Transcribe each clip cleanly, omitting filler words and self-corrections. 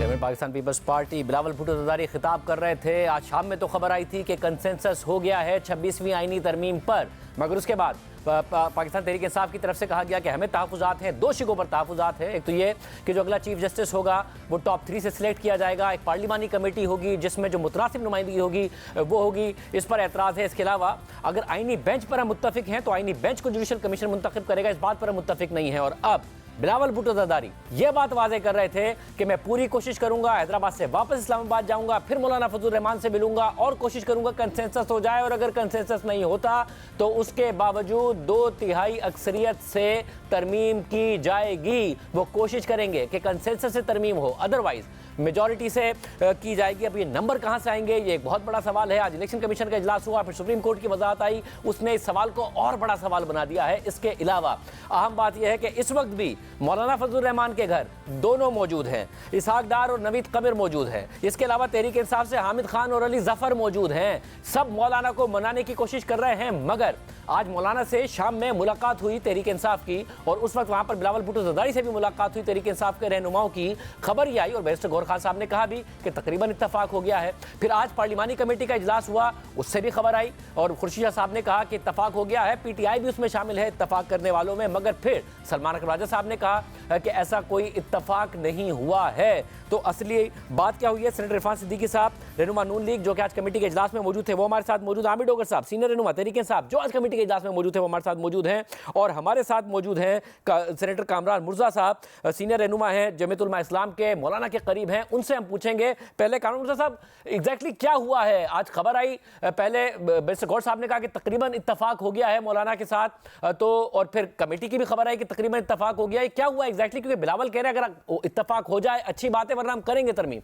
Chairman Pakistan Peoples Party Bilawal Bhutto Zardari खिताब कर रहे थे। आज शाम में तो खबर आई थी कि कंसेंसस हो गया है 26वीं आईनी तरमीम पर, मगर उसके बाद पाकिस्तान तहरीक इंसाफ की तरफ से कहा गया कि हमें तहफ़्फ़ुज़ात हैं, दो शिकों पर तहफ़्फ़ुज़ात हैं। एक तो ये कि जो अगला चीफ जस्टिस होगा वो टॉप 3 से सिलेक्ट किया जाएगा, एक पार्लिमानी कमेटी होगी जिसमें जो मुतनासिब नुमाइंदगी होगी वो होगी, इस पर एतराज़ है। इसके अलावा अगर आईनी बेंच पर हम मुत्तफ़िक हैं तो आईनी बेंच को जुडिशल कमीशन मुंतखब करेगा, इस बात पर हम मुत्तफ़िक नहीं है। और अब बिलावल भुट्टो ज़रदारी ये बात वाज़े कर रहे थे कि मैं पूरी कोशिश करूंगा, हैदराबाद से वापस इस्लामाबाद जाऊंगा, फिर मौलाना फजल रहमान से मिलूंगा और कोशिश करूंगा कंसेंसस हो जाए, और अगर कंसेंसस नहीं होता तो उसके बावजूद 2/3 अक्सरियत से तरमीम की जाएगी। वो कोशिश करेंगे कि कंसेंसस से तरमीम हो, अदरवाइज मेजॉरिटी से की जाएगी। अब ये नंबर कहाँ से आएंगे, ये एक बहुत बड़ा सवाल है। आज इलेक्शन कमीशन का इजलास हुआ, फिर सुप्रीम कोर्ट की वजाहत आई, उसने इस सवाल को और बड़ा सवाल बना दिया है। इसके अलावा अहम बात यह है कि इस वक्त भी मौलाना फजल रहमान के घर दोनों मौजूद हैं, इसहाक डार और नवीद कबिर मौजूद हैं। इसके अलावा तहरीक इंसाफ से हामिद खान और अली जफर मौजूद हैं। सब मौलाना को मनाने की कोशिश कर रहे हैं, मगर आज मौलाना से शाम में मुलाकात हुई तहरीक इंसाफ की, और उस वक्त वहां पर बिलावल भुट्टो ज़रदारी से भी मुलाकात हुई तहरीक इंसाफ के रहनुमाओं की। खबर ये आई और बैरिस्टर गौहर खान साहब ने कहा भी कि तकरीबन इत्तफाक हो गया है। फिर आज पार्लिमानी कमेटी का इजलास हुआ, उससे भी खबर आई और खुर्शीद साहब ने कहा कि इत्तफाक हो गया है, पीटीआई भी उसमें शामिल है इत्तफाक करने वालों में। मगर फिर सलमान अकबर राजा साहब ने कहा कि ऐसा कोई इत्तफाक नहीं हुआ है। तो असली बात क्या हुई है, सेनेटर इरफान सिद्दीकी साहब रहनुमा नून लीग जो कि आज कमेटी के इजलास में मौजूद थे वो हमारे साथ मौजूद, आमिर डोगर साहब सीनियर रहनुमा तहरीक इंसाफ जो आज कमेटी के इजलास में मौजूद थे वो हमारे साथ मौजूद हैं, और हमारे साथ मौजूद हैं सेनेटर कामरान मुर्जा साहब, सीनियर रहनुमा हैं जमीयत उलमा इस्लाम के, मौलाना के करीब हैं। उनसे हम पूछेंगे। पहले कामरान मुर्जा साहब, एग्जैक्टली क्या हुआ है? आज खबर आई, पहले बैरिस्टर गौहर साहब ने कहा कि तकरीबन इत्तफाक हो गया है मौलाना के साथ, तो और फिर कमेटी की भी खबर आई कि तकरीबन इत्तफाक हो गया है। क्या हुआ एग्जैक्टली? क्योंकि बिलावल कह रहे हैं अगर इत्तफाक हो जाए अच्छी बात है, वरना हम करेंगे तरमीम।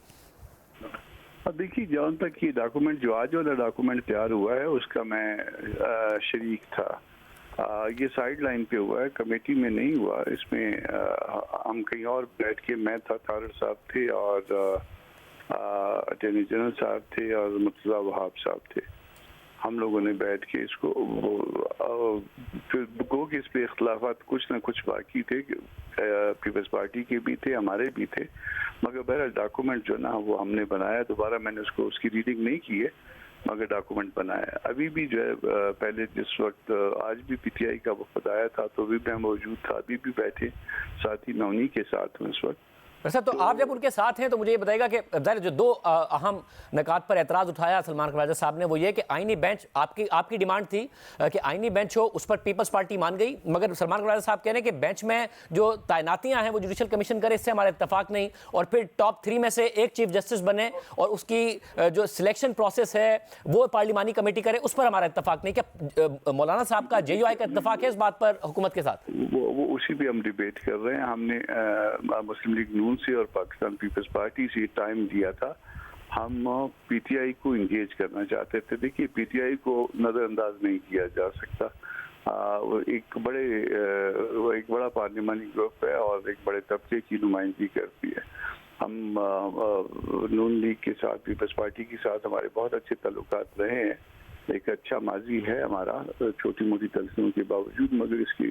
अब देखिए, जहाँ तक ये डॉक्यूमेंट जो आज वाला डॉक्यूमेंट तैयार हुआ है उसका मैं शरीक था। ये साइड लाइन पे हुआ है, कमेटी में नहीं हुआ। इसमें हम कहीं और बैठ के, मैं था, तारड़ साहब थे और अटॉर्नी जनरल साहब थे और मुर्तज़ा वहाब साहब थे। हम लोगों ने बैठ के इसको फिर गो कि इस पे इख्तलाफात कुछ ना कुछ बाकी थे, पीपल्स पार्टी के भी थे, हमारे भी थे, मगर बहरहाल डॉक्यूमेंट जो ना वो हमने बनाया। दोबारा मैंने उसकी रीडिंग नहीं की है, मगर डॉक्यूमेंट बनाया। अभी भी जो है, पहले जिस वक्त आज भी पीटीआई का वफद आया था तो भी मैं मौजूद था, अभी भी बैठे साथ ही नौनी के साथ हूँ इस वक्त। वैसे तो आप जब उनके साथ हैं तो मुझे ये बताइएगा कि जो दो अहम निकात पर एतराज़ उठाया सलमान अकबर राजा साहब ने, वो ये कि आईनी बेंच, आपकी डिमांड थी कि आईनी बेंच हो, उस पर पीपल्स पार्टी मान गई, मगर सलमान अकबर राजा साहब कह रहे हैं कि बेंच में जो तैनातियां हैं वो जुडिशल कमीशन करे, इससे हमारा इत्तफाक नहीं, और फिर टॉप 3 में से एक चीफ जस्टिस बने और उसकी जो सिलेक्शन प्रोसेस है वो पार्लिमानी कमेटी करे, उस पर हमारा इत्तफाक नहीं। क्या मौलाना साहब का JUI का इत्तफाक है इस बात पर हुकूमत के साथ? वो उसी पे हम डिबेट कर रहे हैं। हमने मुस्लिम लीग नून से और पाकिस्तान पीपल्स पार्टी से टाइम दिया था, हम पीटीआई को इंगेज करना चाहते थे। देखिए, पीटीआई को नज़रअंदाज नहीं किया जा सकता। वो एक बड़ा पार्लिमानी ग्रुप है और एक बड़े तबके की नुमाइंदगी करती है। हम नून लीग के साथ, पीपल्स पार्टी के साथ हमारे बहुत अच्छे ताल्लुकात रहे हैं, एक अच्छा माजी है हमारा, छोटी मोटी तलखियों के बावजूद, मगर इसकी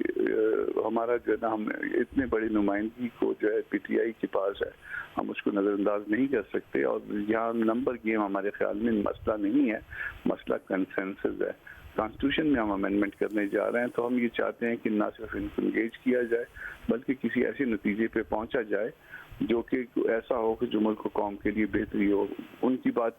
हमारा जो है ना, हम इतने बड़ी नुमाइंदगी को जो है पीटीआई के पास है, हम उसको नज़रअंदाज नहीं कर सकते। और यहाँ नंबर गेम हमारे ख्याल में मसला नहीं है, मसला कंसेंसस है। कॉन्स्टिट्यूशन में हम अमेंडमेंट करने जा रहे हैं, तो हम ये चाहते हैं कि ना सिर्फ इनको इंगेज किया जाए बल्कि किसी ऐसे नतीजे पे पहुंचा जाए जो कि ऐसा हो कि जो मुल्क कौम के लिए बेहतरी हो। उनकी बात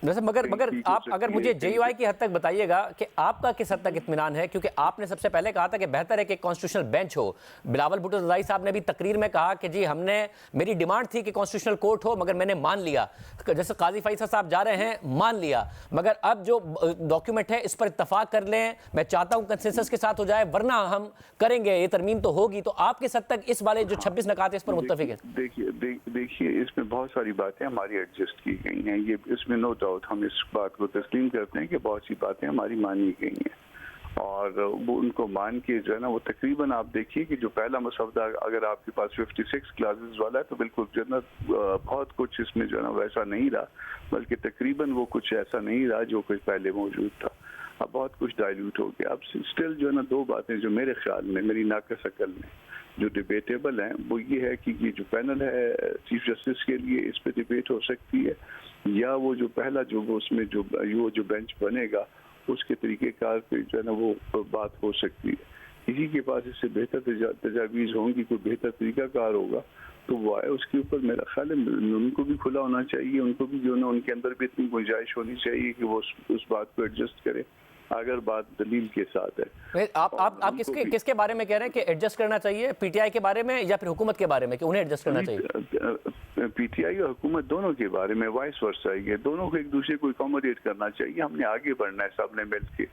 वैसे मगर आप अगर मुझे JUI की हद तक बताइएगा कि आपका किस हद तक इत्मीनान है, क्योंकि आपने सबसे पहले कहा था कि बेहतर है कि कॉन्स्टिट्यूशनल बेंच हो। बिलावल भुट्टो ज़रदारी साहब ने भी तकरीर में कहा कि जी मेरी डिमांड थी कि कॉन्स्टिट्यूशनल कोर्ट हो, मगर मैंने मान लिया, जैसे काजी फैसल साहब जा रहे हैं, मान लिया, मगर अब जो डॉक्यूमेंट है इस पर इत्तफाक कर लें। मैं चाहता हूँ कंसेंसस के साथ हो जाए, वरना हम करेंगे, ये तरमीम तो होगी। तो आप किस हद तक इस वाले जो 26 नकात इस पर मुत्तफिक है? देखिए, इसमें बहुत सारी बातें हमारी एडजस्ट की गई हैं, ये इसमें नो डाउट, हम इस बात को तस्लीम करते हैं कि बहुत सी बातें हमारी मानी गई हैं, और वो उनको मान के जो है ना, वो तकरीबन आप देखिए कि जो पहला मसौदा अगर आपके पास 56 क्लासेस वाला है तो बिल्कुल जो है ना, बहुत कुछ इसमें जो है ना वैसा नहीं रहा, बल्कि तकरीबन वो कुछ ऐसा नहीं रहा जो कुछ पहले मौजूद था। अब बहुत कुछ डाइल्यूट हो गया। अब स्टिल जो है ना, दो बातें जो मेरे ख्याल में, मेरी नाकस अकल में जो डिबेटेबल हैं वो ये है कि ये जो पैनल है चीफ जस्टिस के लिए इस पे डिबेट हो सकती है, या वो जो पहला जो उसमें जो बेंच बनेगा उसके तरीक़ेकार पे जो है ना वो बात हो सकती है। किसी के पास इससे बेहतर तजावीज़ होंगी, कोई बेहतर तरीक़ाकार होगा तो वो आए, उसके ऊपर मेरा ख्याल है उनको भी खुला होना चाहिए, उनको भी जो है ना उनके अंदर भी इतनी गुंजाइश होनी चाहिए कि वो उस बात को एडजस्ट करें अगर बात दलील के साथ है। आप किसके बारे में कह रहे हैं कि एडजस्ट करना चाहिए, पीटीआई के बारे में या फिर हुकूमत के बारे में कि उन्हें एडजस्ट करना चाहिए? पीटीआई और हुकूमत दोनों के बारे में, वाइस वर्सा है, दोनों को एक दूसरे को अकोमोडेट करना चाहिए। हमने आगे बढ़ना है सबने मिल के,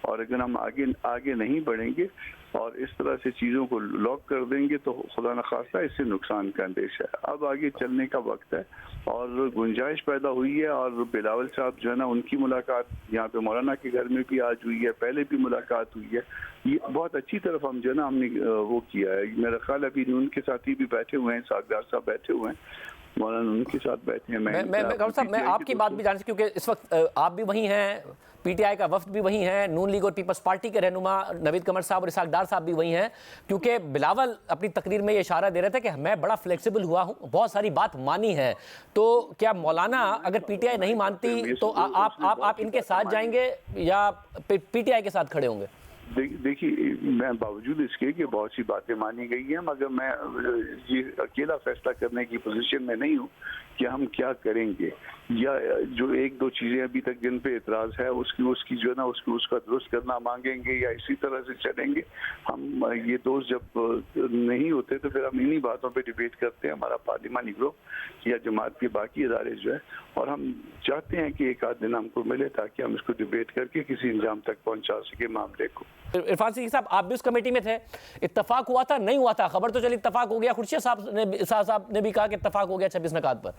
और अगर हम आगे नहीं बढ़ेंगे और इस तरह से चीज़ों को लॉक कर देंगे तो खुदा न खास्ता इससे नुकसान का अंदेशा है। अब आगे चलने का वक्त है और गुंजाइश पैदा हुई है, और बिलावल साहब जो है ना उनकी मुलाकात यहाँ पे मौलाना के घर में भी आज हुई है, पहले भी मुलाकात हुई है। ये बहुत अच्छी तरफ हम जो है ना हमने वो किया है। मेरा ख्याल अभी उनके साथी भी बैठे हुए हैं, सागदार साहब बैठे हुए हैं, मौलाना उनके साथ बैठे हैं। मैं आपकी बात भी जान, क्योंकि इस वक्त आप भी वहीं हैं, पीटीआई का वफ्द भी वहीं है, नून लीग और पीपल्स पार्टी के रहनुमा नवीद कमर साहब और इसाक डार साहब भी वहीं हैं, क्योंकि बिलावल अपनी तकरीर में ये इशारा दे रहे थे कि मैं बड़ा फ्लेक्सिबल हुआ हूं, बहुत सारी बात मानी है। तो क्या मौलाना अगर पीटीआई नहीं मानती तो आप इनके साथ जाएंगे या पीटीआई के साथ खड़े होंगे? देखिए, मैं बावजूद इसके कि बहुत सी बातें मानी गई हैं, मगर मैं ये अकेला फैसला करने की पोजीशन में नहीं हूँ कि हम क्या करेंगे, या जो एक दो चीज़ें अभी तक जिन पे एतराज़ है उसकी जो है ना उसका दुरुस्त करना मांगेंगे या इसी तरह से चलेंगे। हम ये दोस्त जब नहीं होते तो फिर हम इन्हीं बातों पे डिबेट करते हैं, हमारा पार्लिमानी ग्रुप या जमात के बाकी इदारे जो है, और हम चाहते हैं कि एक आध दिन हमको मिले ताकि हम इसको डिबेट करके किसी इंजाम तक पहुँचा सके मामले को। इरफान सिद्दीकी साहब, आप भी उस कमेटी में थे, इत्तफाक हुआ था नहीं हुआ था? खबर तो चली इत्तफाक हो गया, खुर्शीद साहब ने भी कहा कि इत्तफाक हो गया 26 नकात पर।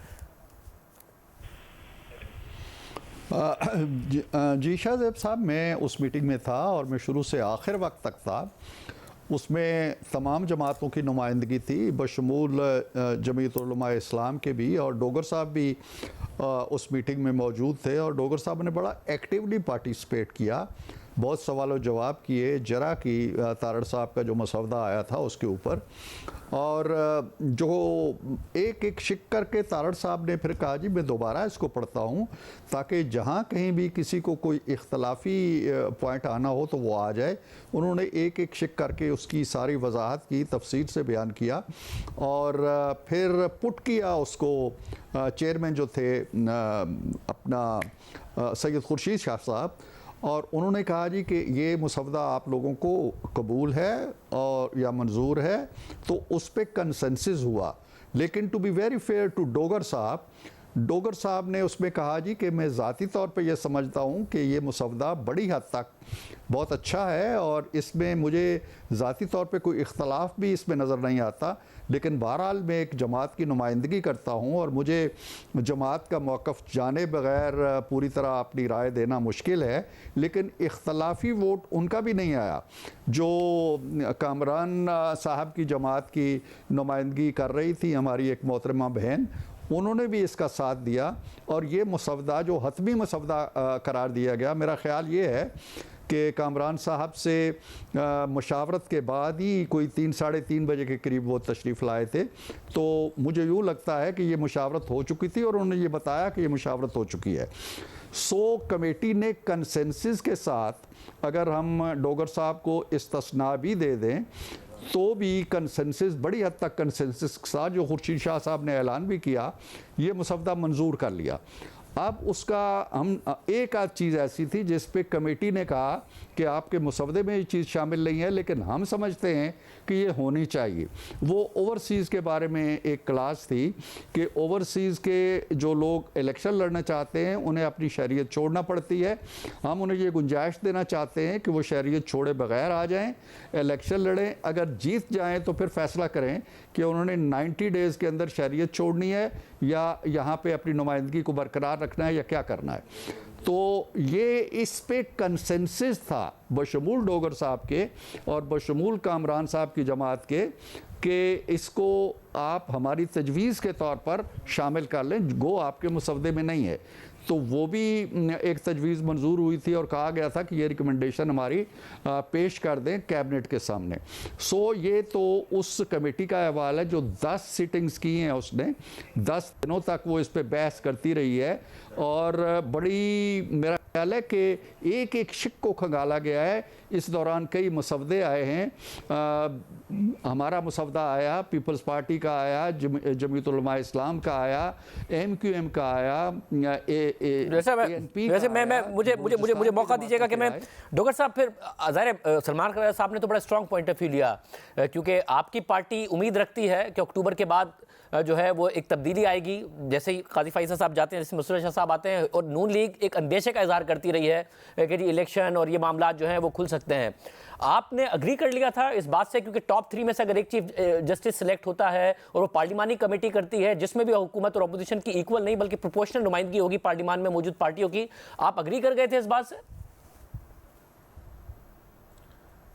जी शाहज़ेब साहब, मैं उस मीटिंग में था और मैं शुरू से आखिर वक्त तक था। उसमें तमाम जमातों की नुमाइंदगी थी, बशमूल जमीयत उलमा इस्लाम के भी, और डोगर साहब भी उस मीटिंग में मौजूद थे। और डोगर साहब ने बड़ा एक्टिवली पार्टिसिपेट किया, बहुत सवाल जवाब किए, जरा की तारड़ साहब का जो मसौदा आया था उसके ऊपर, और जो एक शिक करके तारड़ साहब ने फिर कहा जी मैं दोबारा इसको पढ़ता हूँ ताकि जहाँ कहीं भी किसी को कोई इख्तलाफी पॉइंट आना हो तो वो आ जाए। उन्होंने एक शिक करके उसकी सारी वजाहत की, तफसील से बयान किया, और फिर पुट किया उसको चेयरमैन जो थे अपना सैयद खुर्शीद शाह साहब, और उन्होंने कहा जी कि ये मुसवदा आप लोगों को कबूल है और या मंजूर है, तो उस पर कंसेंसस हुआ। लेकिन to be very fair to Dogar sahab ने उसमें कहा जी कि मैं ज़ाती तौर पे ये समझता हूँ कि ये मुसवदा बड़ी हद तक बहुत अच्छा है और इसमें मुझे ज़ाती तौर पे कोई इख्तलाफ भी इसमें नज़र नहीं आता, लेकिन बहरहाल मैं एक जमात की नुमाइंदगी करता हूँ और मुझे जमात का मौक़िफ़ जाने बग़ैर पूरी तरह अपनी राय देना मुश्किल है। लेकिन इख्तलाफी वोट उनका भी नहीं आया। जो कामरान साहब की जमात की नुमाइंदगी कर रही थी, हमारी एक मोहतरमा बहन, उन्होंने भी इसका साथ दिया, और ये मुसवदा जो हतमी मुसवदा करार दिया गया, मेरा ख़्याल ये है कि कामरान साहब से मुशावरत के बाद ही कोई 3 साढ़े 3 बजे के करीब वो तशरीफ़ लाए थे, तो मुझे यूँ लगता है कि ये मुशावरत हो चुकी थी और उन्होंने ये बताया कि ये मुशावरत हो चुकी है। कमेटी ने कंसेंसस के साथ, अगर हम डोगर साहब को इस्तिस्ना भी दे दें तो भी कंसेंसस, बड़ी हद तक कंसेंसस के साथ, जो खुर्शीद शाह साहब ने ऐलान भी किया, ये मुसवदा मंजूर कर लिया। अब उसका हम एक आध चीज़ ऐसी थी जिस पे कमेटी ने कहा कि आपके मुसवदे में ये चीज़ शामिल नहीं है, लेकिन हम समझते हैं कि ये होनी चाहिए। वो ओवरसीज़ के बारे में एक क्लास थी कि ओवरसीज़ के जो लोग इलेक्शन लड़ना चाहते हैं उन्हें अपनी शरीयत छोड़ना पड़ती है। हम उन्हें ये गुंजाइश देना चाहते हैं कि वो शरीयत छोड़े बगैर आ जाएं, इलेक्शन लड़ें, अगर जीत जाएं तो फिर फैसला करें कि उन्होंने 90 डेज़ के अंदर शरीयत छोड़नी है या यहाँ पे अपनी नुमाइंदगी को बरकरार रखना है या क्या करना है। तो ये इस पे कंसेंसस था बशमूल डोगर साहब के और बशमूल कामरान साहब की जमात के कि इसको आप हमारी तजवीज़ के तौर पर शामिल कर लें, गो आपके मुसवदे में नहीं है। तो वो भी एक तजवीज़ मंजूर हुई थी और कहा गया था कि ये रिकमेंडेशन हमारी पेश कर दें कैबिनेट के सामने। सो ये तो उस कमेटी का अहवाल है जो 10 सिटिंग्स की हैं उसने, 10 दिनों तक वो इस पे बहस करती रही है और बड़ी मेरा ख्याल है कि एक एक शिक को खंगाला गया है। इस दौरान कई मुसवदे आए हैं, हमारा मुसवदा आया, पीपल्स पार्टी का आया, जमीयत उलमा इस्लाम का आया, MQM का आया, वैसे मैं मुझे मौका दीजिएगा कि मैं डोगर साहब फिर ज़ाहिर सलमान साहब ने तो बड़ा स्ट्रॉन्ग पॉइंट ऑफ व्यू लिया, क्योंकि आपकी पार्टी उम्मीद रखती है कि अक्टूबर के बाद जो है वो एक तब्दीली आएगी। जैसे ही काजी फैसल साहब जाते हैं, जैसे मुस्तफा शाह साहब आते हैं, और नून लीग एक अंदेशे का इजहार करती रही है कि जी इलेक्शन और ये मामला जो हैं वो खुल सकते हैं। आपने अग्री कर लिया था इस बात से, क्योंकि टॉप 3 में से अगर एक चीफ जस्टिस सिलेक्ट होता है और वो पार्लिमानी कमेटी करती है जिसमें भी हुकूमत और अपोजिशन की इक्वल नहीं बल्कि प्रोपोर्शनल नुमाइंदगी होगी पार्लियामान में मौजूद पार्टियों की, आप अग्री कर गए थे इस बात से?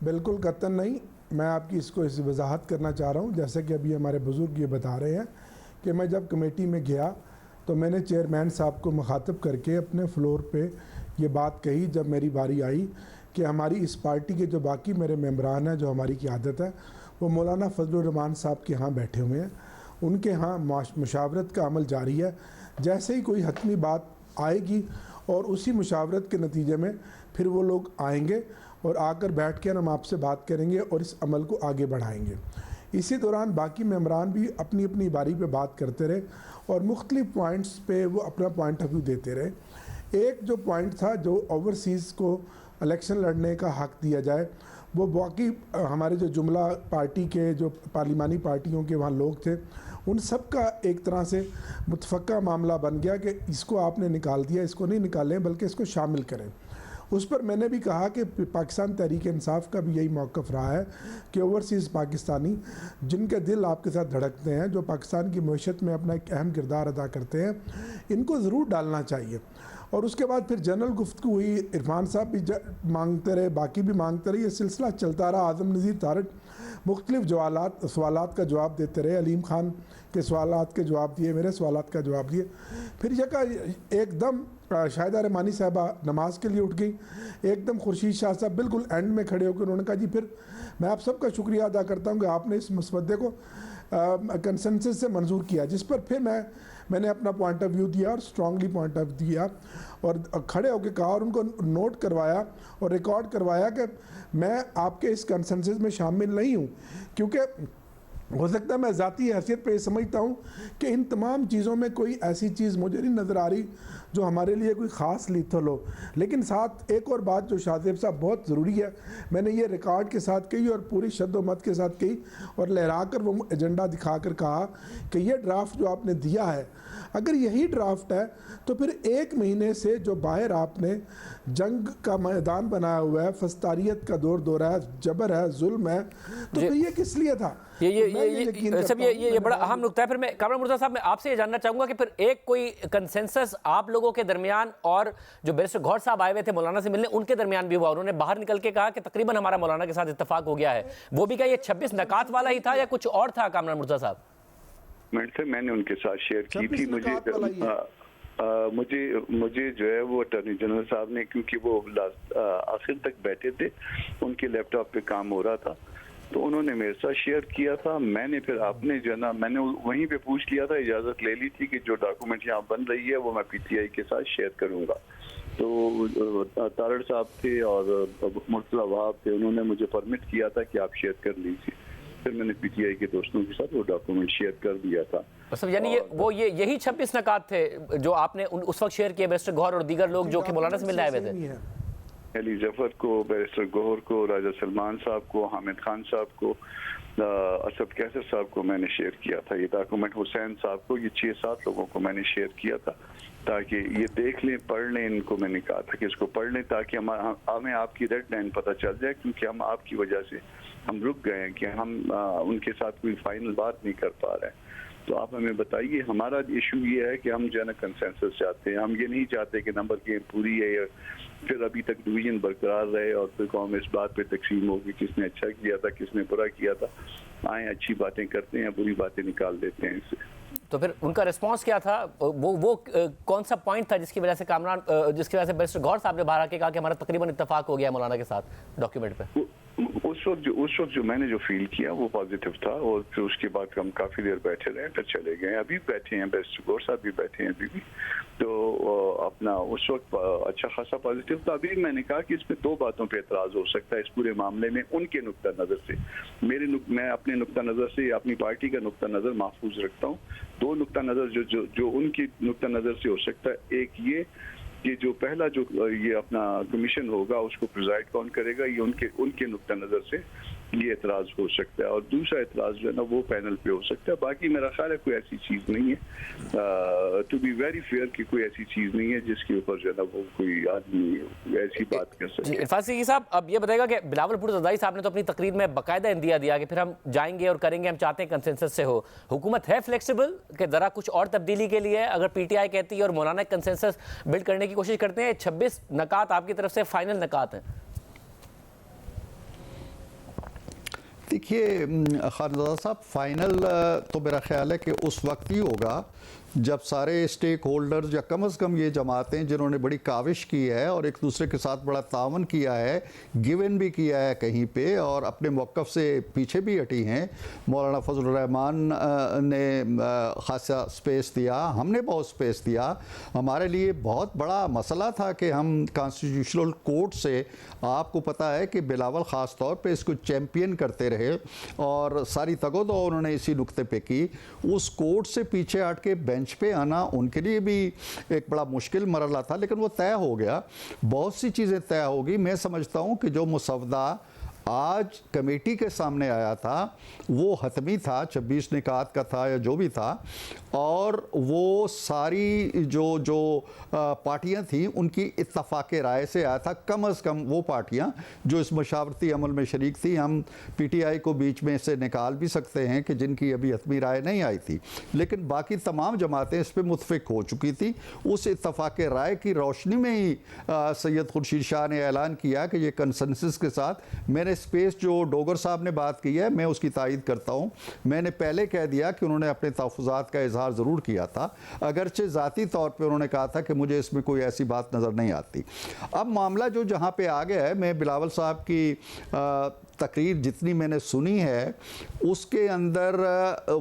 बिल्कुल कतन नहीं। मैं आपकी इसको इस वजाहत करना चाह रहा हूँ। जैसे कि अभी हमारे बुज़ुर्ग ये बता रहे हैं कि मैं जब कमेटी में गया तो मैंने चेयरमैन साहब को मुखातब करके अपने फ्लोर पे ये बात कही जब मेरी बारी आई कि हमारी इस पार्टी के जो बाकी मेरे मेम्बरान हैं, जो हमारी क़यादत है, वो मौलाना फजलुर रहमान साहब के यहाँ बैठे हुए हैं, उनके यहाँ मुशावरत का अमल जारी है। जैसे ही कोई हतमी बात आएगी और उसी मुशावरत के नतीजे में फिर वो लोग आएंगे और आकर बैठ कर हम आपसे बात करेंगे और इस अमल को आगे बढ़ाएंगे। इसी दौरान बाकी मेम्बरान भी अपनी अपनी बारी पे बात करते रहे और मुख्तलिफ पॉइंट्स पे वो अपना पॉइंट ऑफ व्यू देते रहे। एक जो पॉइंट था, जो ओवरसीज़ को इलेक्शन लड़ने का हक़ दिया जाए, वो बाकी हमारे जो जुमला पार्टी के जो पार्लिमानी पार्टियों के वहाँ लोग थे, उन सब का एक तरह से मुतफ़क्का मामला बन गया कि इसको आपने निकाल दिया, इसको नहीं निकालें बल्कि इसको शामिल करें। उस पर मैंने भी कहा कि पाकिस्तान तहरीक इंसाफ का भी यही मौक़िफ़ रहा है कि ओवरसीज़ पाकिस्तानी जिनके दिल आपके साथ धड़कते हैं, जो पाकिस्तान की मईशत में अपना एक अहम किरदार अदा करते हैं, इनको ज़रूर डालना चाहिए। और उसके बाद फिर जनरल गुफ्तगू हुई, इरफान साहब भी मांगते रहे, बाकी भी मांगते रहे, ये सिलसिला चलता रहा। आज़म नज़ीर तारक मुख्तलिफ़ सवालात का जवाब देते रहे, अलीम खान के सवालात के जवाब दिए, मेरे सवालात का जवाब दिए। फिर एकदम शाहिदा रहमानी साहबा नमाज के लिए उठ गई, एकदम खुर्शीद शाह साहब बिल्कुल एंड में खड़े होकर उन्होंने कहा जी फिर मैं आप सबका शुक्रिया अदा करता हूँ कि आपने इस मसवदे को कंसेंसस से मंजूर किया। जिस पर फिर मैंने अपना पॉइंट ऑफ व्यू दिया और स्ट्रांगली पॉइंट ऑफ दिया और खड़े होकर कहा और उनको नोट करवाया और रिकॉर्ड करवाया कि मैं आपके इस कंसेंसस में शामिल नहीं हूँ, क्योंकि हो सकता है मैं ज़ाती हैसियत पे ये समझता हूँ कि इन तमाम चीज़ों में कोई ऐसी चीज़ मुझे नहीं नज़र आ रही जो हमारे लिए कोई ख़ास लीथल हो। लेकिन साथ एक और बात जो शाहजेब साहब बहुत ज़रूरी है, मैंने ये रिकॉर्ड के साथ कही और पूरी शद्दोमत के साथ कही और लहरा कर वो एजेंडा दिखा कर कहा कि ये ड्राफ्ट जो आपने दिया है, अगर यही ड्राफ्ट है तो फिर 1 महीने से जो बाहर आपने जंग का मैदान बनाया हुआ है, फस्तारियत का दौर है, जबर है, जुल्म है, तो फिर ये किस लिए था? ये बड़ा अहम नुकता है। फिर मैं कामरान मुर्तज़ा साहब, मैं आपसे ये जानना चाहूँगा कि फिर एक कोई कंसेंसस आप लोगों के दरमियान और जो बैरिस्टर गौहर साहब आए हुए थे मौलाना से मिलने, उनके दरमियान भी हुआ? उन्होंने बाहर निकल के कहा कि तकरीबन हमारा मौलाना के साथ इत्तफाक हो गया है। वो भी क्या ये 26 नकात वाला ही था या कुछ और था कामरान मुर्तज़ा साहब? मैंने उनके साथ शेयर की थी। मुझे जो है वो अटॉर्नी जनरल साहब ने, क्योंकि वो आखिर तक बैठे थे, उनके लैपटॉप पे काम हो रहा था, तो उन्होंने मेरे साथ शेयर किया था। मैंने फिर आपने जो है ना, मैंने वहीं पे पूछ लिया था, इजाज़त ले ली थी कि जो डॉक्यूमेंट यहाँ बन रही है वो मैं PTI के साथ शेयर करूँगा। तो तारड़ साहब थे और मुर्तज़ा वहाब थे, उन्होंने मुझे परमिट किया था कि आप शेयर कर लीजिए। फिर मैंने PTI के दोस्तों के साथ वो डॉक्यूमेंट शेयर कर दिया था। मतलब यानी यही 26 नकात थे जो आपने उस वक्त शेयर किए बैरिस्टर गौहर और दीगर लोग जो कि मौलाना से मिलने आए हुए थे? अली जफर को, बैरिस्टर गौहर को, राजा सलमान साहब को, हामिद खान साहब को, असद कैसर साहब को मैंने शेयर किया था ये डॉक्यूमेंट। हुसैन साहब को, ये 6-7 लोगों को मैंने शेयर किया था ताकि ये देख लें, पढ़ लें। इनको मैंने कहा था कि इसको पढ़ लें ताकि हमें आपकी रेड लाइन पता चल जाए, क्योंकि हम आपकी वजह से हम रुक गए हैं कि हम उनके साथ कोई फाइनल बात नहीं कर पा रहे हैं। तो आप हमें बताइए, हमारा इशू ये है कि हम जो है ना कंसेंसस चाहते हैं। हम ये नहीं चाहते कि नंबर गेम पूरी है या फिर अभी तक डिवीजन बरकरार रहे और फिर कौम इस बात पे तकसीम होगी किसने अच्छा किया था किसने बुरा किया था। आए, अच्छी बातें करते हैं, बुरी बातें निकाल देते हैं इससे। तो फिर उनका रिस्पांस क्या था? वो कौन सा पॉइंट था जिसकी वजह से जिसकी वजह से बैरिस्टर गौहर साहब ने बाहर आके कहा कि हमारा तकरीबन इत्तेफाक हो गया मौलाना के साथ डॉक्यूमेंट पे? उस वक्त जो मैंने जो फील किया वो पॉजिटिव था, और फिर उसके बाद हम काफ़ी देर बैठे रहे, फिर चले गए। अभी बैठे हैं, बैरिस्टर गौहर साहब भी बैठे हैं अभी भी। तो अपना उस वक्त अच्छा खासा पॉजिटिव था। अभी मैंने कहा कि इसमें दो बातों पे एतराज़ हो सकता है इस पूरे मामले में, उनके नुक्ता नज़र से। मैं अपने नुक्ता नज़र से, अपनी पार्टी का नुक्ता नज़र महफूज रखता हूँ। दो नुक्ता नज़र जो उनकी नुक्ता नज़र से हो सकता है, एक ये जो पहला जो ये अपना कमीशन होगा उसको प्रिजाइड कौन करेगा, ये उनके नुक्ता नज़र से ये एतराज़ हो सकता है। और दूसरा एतराज़ जो है ना वो पैनल पे हो सकता है। बाकी मेरा ख्याल है कोई ऐसी चीज़ नहीं है, टू बी वेरी फेयर, कि कोई ऐसी चीज़ नहीं है जिसके ऊपर जो है ना वो कोई आदमी ऐसी बात कर सके। इरफान सिद्दीकी साहब, अब ये बताएगा कि बिलावल भुट्टो ज़रदारी साहब ने तो अपनी तकरीर में बाकायदा इंदिया दिया कि फिर हम जाएंगे और करेंगे, हम चाहते हैं कंसेंसस से हो। हुकूमत है फ्लेक्सिबल कि ज़रा कुछ और तब्दीली के लिए अगर PTI कहती है और मौलाना कंसेंसस बिल्ड करने की कोशिश करते हैं? 26 नकात आपकी तरफ से फाइनल नकात हैं। देखिए खानज़ादा साहब, फाइनल तो मेरा ख्याल है कि उस वक्त ही होगा जब सारे स्टेक होल्डर्स या कम से कम ये जमातें जिन्होंने बड़ी काविश की है और एक दूसरे के साथ बड़ा तावन किया है, गिवन भी किया है कहीं पे, और अपने मौक़िफ़ से पीछे भी हटी हैं। मौलाना फजलुर रहमान ने ख़ासा स्पेस दिया, हमने बहुत स्पेस दिया। हमारे लिए बहुत बड़ा मसला था कि हम कॉन्स्टिट्यूशनल कोर्ट से, आपको पता है कि बिलावल ख़ास तौर पे इसको चैम्पियन करते रहे और सारी तगोदो उन्होंने इसी नुक्ते पे की। उस कोर्ट से पीछे हट के बेंच पे आना उनके लिए भी एक बड़ा मुश्किल मरला था, लेकिन वो तय हो गया। बहुत सी चीज़ें तय होगी। मैं समझता हूँ कि जो मुसवदा आज कमेटी के सामने आया था वो हतमी था, 26 निकात का था या जो भी था, और वो सारी जो पार्टियां थी उनकी इत्तफाक़ राय से आया था। कम अज़ कम वो पार्टियां जो इस मशावरती अमल में शरीक थी, हम PTI को बीच में से निकाल भी सकते हैं कि जिनकी अभी हतमी राय नहीं आई थी, लेकिन बाकी तमाम जमातें इस पर मुतफ़िक हो चुकी थी। उस इत्तफाक़ राय की रोशनी में ही सैयद खुर्शीद शाह ने ऐलान किया कि ये कंसेंसस के साथ। मैंने स्पेस जो डोगर साहब ने बात की है मैं उसकी तायद करता हूँ। मैंने पहले कह दिया कि उन्होंने अपने तहफ़्फ़ुज़ात का इजहार ज़रूर किया था, अगरचे ज़ाती तौर पे उन्होंने कहा था कि मुझे इसमें कोई ऐसी बात नज़र नहीं आती। अब मामला जो जहाँ पे आ गया है, मैं बिलावल साहब की तकरीर जितनी मैंने सुनी है उसके अंदर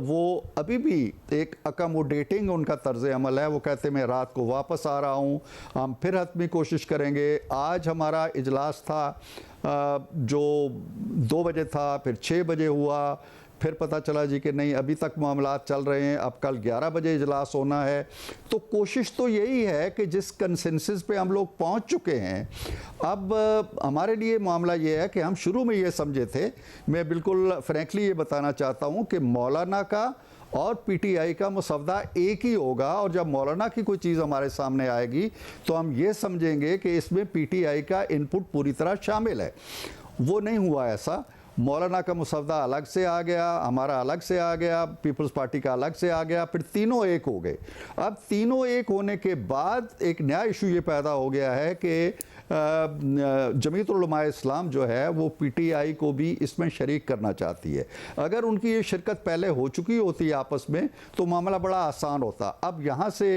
वो अभी भी एक अकोमोडेटिंग उनका तर्ज़ अमल है। वो कहते मैं रात को वापस आ रहा हूँ, हम फिर हतमी कोशिश करेंगे। आज हमारा इजलास था जो 2 बजे था, फिर 6 बजे हुआ, फिर पता चला जी कि नहीं अभी तक मामलात चल रहे हैं, अब कल 11 बजे इजलास होना है। तो कोशिश तो यही है कि जिस कंसेंसस पे हम लोग पहुंच चुके हैं, अब हमारे लिए मामला ये है कि हम शुरू में ये समझे थे, मैं बिल्कुल फ्रैंकली ये बताना चाहता हूँ कि मौलाना का और PTI का मसवदा एक ही होगा, और जब मौलाना की कोई चीज़ हमारे सामने आएगी तो हम ये समझेंगे कि इसमें PTI का इनपुट पूरी तरह शामिल है। वो नहीं हुआ ऐसा। मौलाना का मसवदा अलग से आ गया, हमारा अलग से आ गया, पीपल्स पार्टी का अलग से आ गया, फिर तीनों एक हो गए। अब तीनों एक होने के बाद एक नया इशू ये पैदा हो गया है कि जमीयत उलमा इस्लाम जो है वो PTI को भी इसमें शरीक करना चाहती है। अगर उनकी ये शिरकत पहले हो चुकी होती आपस में तो मामला बड़ा आसान होता। अब यहाँ से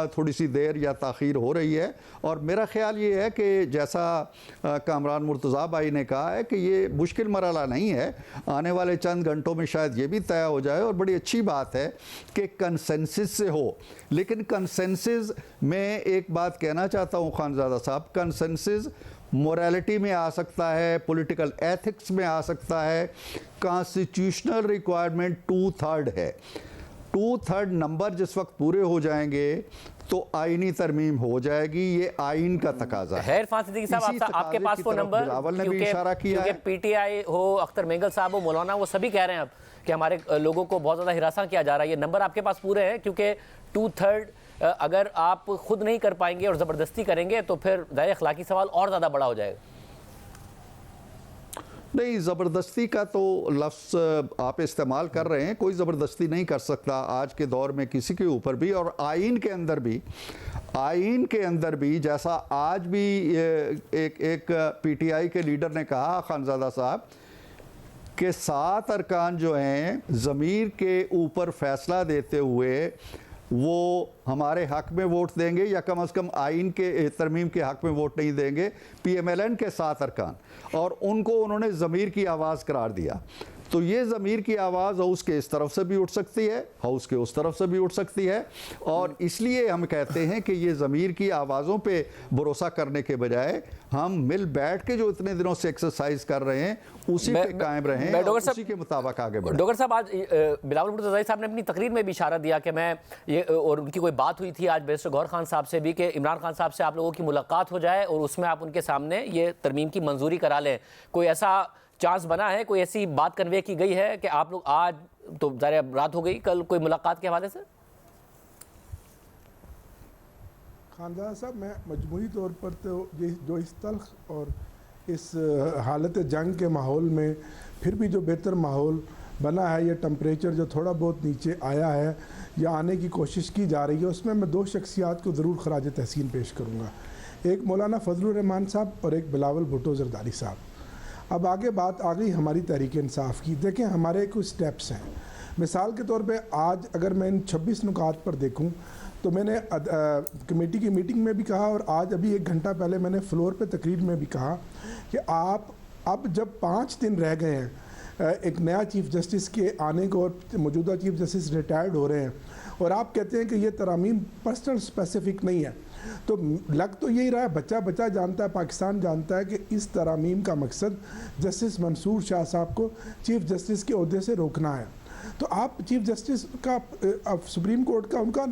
थोड़ी सी देर या ताख़ीर हो रही है, और मेरा ख़्याल ये है कि जैसा कामरान मुर्तज़ा भाई ने कहा है कि ये मुश्किल मरला नहीं है, आने वाले चंद घंटों में शायद ये भी तय हो जाए। और बड़ी अच्छी बात है कि कंसेंसस से हो, लेकिन कंसेंसस में एक बात कहना चाहता हूँ खानज़ादा साहब, कंसेंसस मोरालिटी में आ सकता है, पॉलिटिकल एथिक्स में आ सकता है, कॉन्स्टिट्यूशनल रिक्वायरमेंट 2/3 है। 2/3 नंबर जिस वक्त पूरे हो जाएंगे तो आईनी तरमीम हो जाएगी, ये आइन का तकाजा है। इरफान सिद्दीकी साहब, आपके पास वो नंबर, बिलावल ने भी इशारा किया है, PTI हो, अख्तर मेंगल साहब हो, मौलाना, वो सभी कह रहे हैं अब कि हमारे लोगों को बहुत ज़्यादा हिरासा किया जा रहा है। ये नंबर आपके पास पूरे हैं, क्योंकि 2/3 अगर आप खुद नहीं कर पाएंगे और ज़बरदस्ती करेंगे तो फिर ज़ाहिर अखलाकी सवाल और ज़्यादा बड़ा हो जाएगा। नहीं, ज़बरदस्ती का तो लफ्ज़ आप इस्तेमाल कर रहे हैं, कोई ज़बरदस्ती नहीं कर सकता आज के दौर में किसी के ऊपर भी। और आइन के अंदर भी जैसा आज भी एक PTI के लीडर ने कहा, खानज़ादा साहब, कि 7 अरकान जो हैं ज़मीर के ऊपर फैसला देते हुए वो हमारे हक में वोट देंगे या कम से कम आइन के तरमीम के हक में वोट नहीं देंगे। PMLN के 7 अरकान, और उनको उन्होंने ज़मीर की आवाज़ करार दिया। तो ये ज़मीर की आवाज़ हाउस के इस तरफ से भी उठ सकती है, हाउस के उस तरफ से भी उठ सकती है, और इसलिए हम कहते हैं कि ये ज़मीर की आवाज़ों पे भरोसा करने के बजाय हम मिल बैठ के जो इतने दिनों से एक्सरसाइज कर रहे हैं उसी पे कायम रहें और उसी के मुताबिक आगे बढ़ें। डॉक्टर साहब, आज बिलावल भुट्टो ज़रदारी साहब ने अपनी तकरीर में भी इशारा दिया कि मैं ये, और उनकी कोई बात हुई थी आज बैरिस्टर गौहर खान साहब से भी कि इमरान खान साहब से आप लोगों की मुलाकात हो जाए और उसमें आप उनके सामने ये तरमीम की मंजूरी करा लें। कोई ऐसा चांस बना है, कोई ऐसी बात कन्वे की गई है कि आप लोग आज, तो ज़ाहिर रात हो गई, कल कोई मुलाकात के हवाले से? खानदान साहब, मैं मजमूई तौर पर तो जो इस तल्ख और इस हालत जंग के माहौल में फिर भी जो बेहतर माहौल बना है, ये टेम्परेचर जो थोड़ा बहुत नीचे आया है या आने की कोशिश की जा रही है, उसमें मैं 2 शख्सियात को ज़रूर खराज तहसीन पेश करूँगा। एक मौलाना फजलुर रहमान साहब और एक बिलावल भुट्टो ज़रदारी साहब। अब आगे बात आ गई हमारी तहरीक इंसाफ की। देखें, हमारे कुछ स्टेप्स हैं। मिसाल के तौर पे आज अगर मैं इन 26 नुकात पर देखूं तो मैंने कमेटी की मीटिंग में भी कहा और आज अभी 1 घंटा पहले मैंने फ्लोर पे तकरीर में भी कहा कि आप अब जब 5 दिन रह गए हैं एक नया चीफ़ जस्टिस के आने को और मौजूदा चीफ़ जस्टिस रिटायर्ड हो रहे हैं और आप कहते हैं कि ये तरामीम पर्सनल स्पेसिफिक नहीं है, तो लग तो यही रहा है, बच्चा बच्चा जानता है, पाकिस्तान जानता है कि इस तरामीम का मकसद जस्टिस मंसूर शाह साहब को चीफ़ जस्टिस के ओहदे से रोकना है। तो आप चीफ़ जस्टिस का अब सुप्रीम कोर्ट का उनका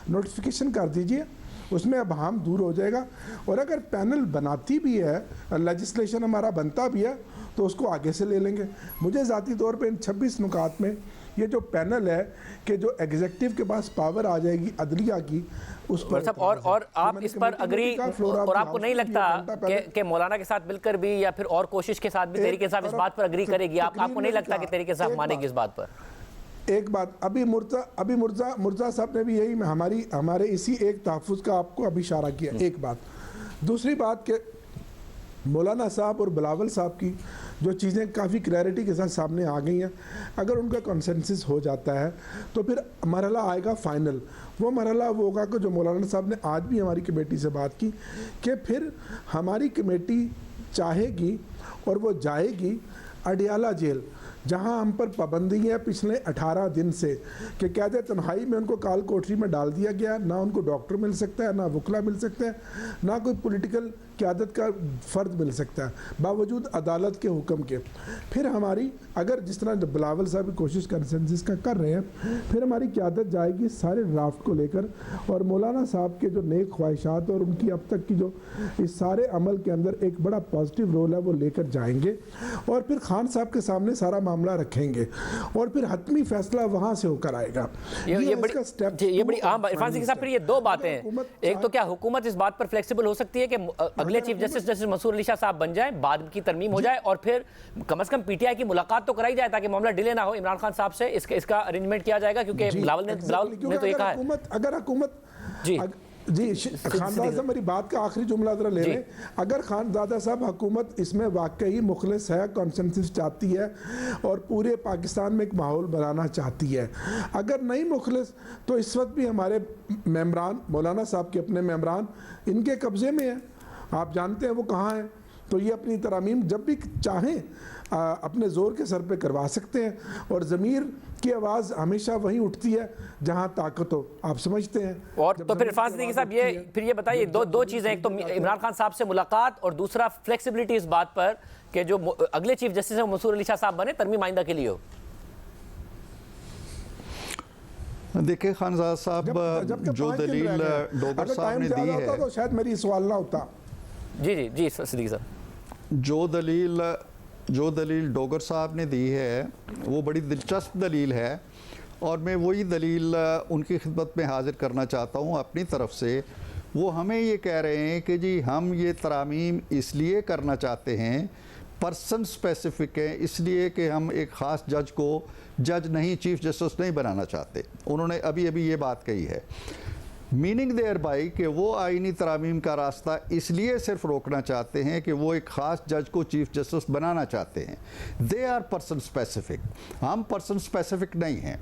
नोटिफिकेशन कर दीजिए, उसमें अब हम दूर हो जाएगा। और अगर पैनल बनाती भी है, लेजिस्लेशन हमारा बनता भी है, तो उसको आगे से ले लेंगे। मुझे ज़ाती तौर पे इन 26 नुकात में ये जो पैनल है कि जो एग्जीक्यूटिव के पास पावर आ जाएगी अदलिया की, उस पर और आप इस पर अग्री, और आपको नहीं लगता कि मौलाना के साथ मिलकर भी या फिर और कोशिश के साथ भी तहरीक इंसाफ इस बात पर अग्री करेगी? आपको नहीं लगता कि तहरीक इंसाफ मानेगी इस बात पर? एक बात, अभी मुर्जा साहब ने भी यही हमारे इसी एक तहफ़्फ़ुज़ का आपको अभी इशारा किया। एक बात, दूसरी बात कि मौलाना साहब और बिलावल साहब की जो चीज़ें काफ़ी क्लैरिटी के साथ सामने आ गई हैं, अगर उनका कंसेंसस हो जाता है तो फिर मरहला आएगा फाइनल। वो मरहला वो होगा कि जो मौलाना साहब ने आज भी हमारी कमेटी से बात की कि फिर हमारी कमेटी चाहेगी और वो जाएगी अडियाला जेल, जहां हम पर पाबंदी है पिछले 18 दिन से कि कैद तन्हाई में उनको काल कोठरी में डाल दिया गया। ना उनको डॉक्टर मिल सकता है, ना वकला मिल सकता है, ना कोई पॉलिटिकल क़यादत का फ़र्द मिल सकता है, बावजूद अदालत के हुक्म के। फिर हमारी, अगर जिस तरह बिलावल साहब कोशिश कंसेंसस का कर रहे हैं, फिर हमारी क़यादत जाएगी सारे ड्राफ्ट को लेकर और मौलाना साहब के जो नेक ख्वाहिशात और उनकी अब तक की जो इस सारे अमल के अंदर एक बड़ा पॉजिटिव रोल है वो लेकर जाएंगे और फिर खान साहब के सामने सारा मामला रखेंगे और फिर हतमी फैसला वहाँ से होकर आएगा। ये बड़ी आम इरफान सिंह साहब, फिर ये 2 बातें हैं। एक तो क्या हुकूमत इस बात पर फ्लेक्सिबल हो सकती है कि अगले चीफ जस्टिस मंसूर अली शाह साहब बन जाए, बाद की तरमीम हो जाए और फिर कम से कम पीटीआई की मुलाकात तो कराई जाए ताकि मामला डिले ना हो इमरान खान साहब से, इसका अरेंजमेंट किया जाएगा? क्योंकि बिलावल ने तो ये कहा है। अगर हुकूमत जी खानदादा साहब, मेरी बात का आखिरी जुमला जरा ले लें। अगर खानदादा साहब हुकूमत इसमें वाकई मुखलिस है, कॉन्सेंसस चाहती है और पूरे पाकिस्तान में एक माहौल बनाना चाहती है, अगर नहीं मुखलिस तो इस वक्त भी हमारे मेम्बरान, मौलाना साहब के अपने मेम्बरान इनके कब्ज़े में है, आप जानते हैं वो कहाँ हैं। तो ये अपनी तरामीम जब भी चाहें अपने ज़ोर के सर पे करवा सकते हैं और ज़मीर की आवाज़ हमेशा वहीं उठती है जहां ताकत हो, आप समझते हैं। और तो फिर इरफान सिद्दीकी साहब ये बताइए दो चीज़ें, एक तो इमरान खान साहब से मुलाकात और दूसरा फ्लेक्सिबिलिटी इस बात पर कि जो अगले चीफ जस्टिस है मंसूर अली शाह साहब बने, तरमीम आइंदा के लिए हो। देखिए खानज़ादा साहब, जो दलील डोगर साहब ने दी है तो शायद मेरी सवाल ना होता। जी सिद्दीकी साहब, जो दलील डोगर साहब ने दी है वो बड़ी दिलचस्प दलील है और मैं वही दलील उनकी खिदमत में हाजिर करना चाहता हूँ अपनी तरफ से। वो हमें ये कह रहे हैं कि जी हम ये तरामीम इसलिए करना चाहते हैं, पर्सन स्पेसिफिक है, इसलिए कि हम एक ख़ास जज को जज नहीं, चीफ जस्टिस नहीं बनाना चाहते। उन्होंने अभी ये बात कही है। मीनिंग देयर बाई कि वो आईनी तरामीम का रास्ता इसलिए सिर्फ रोकना चाहते हैं कि वो एक ख़ास जज को चीफ जस्टिस बनाना चाहते हैं। दे आर पर्सन स्पेसिफिक, हम पर्सन स्पेसिफिक नहीं हैं,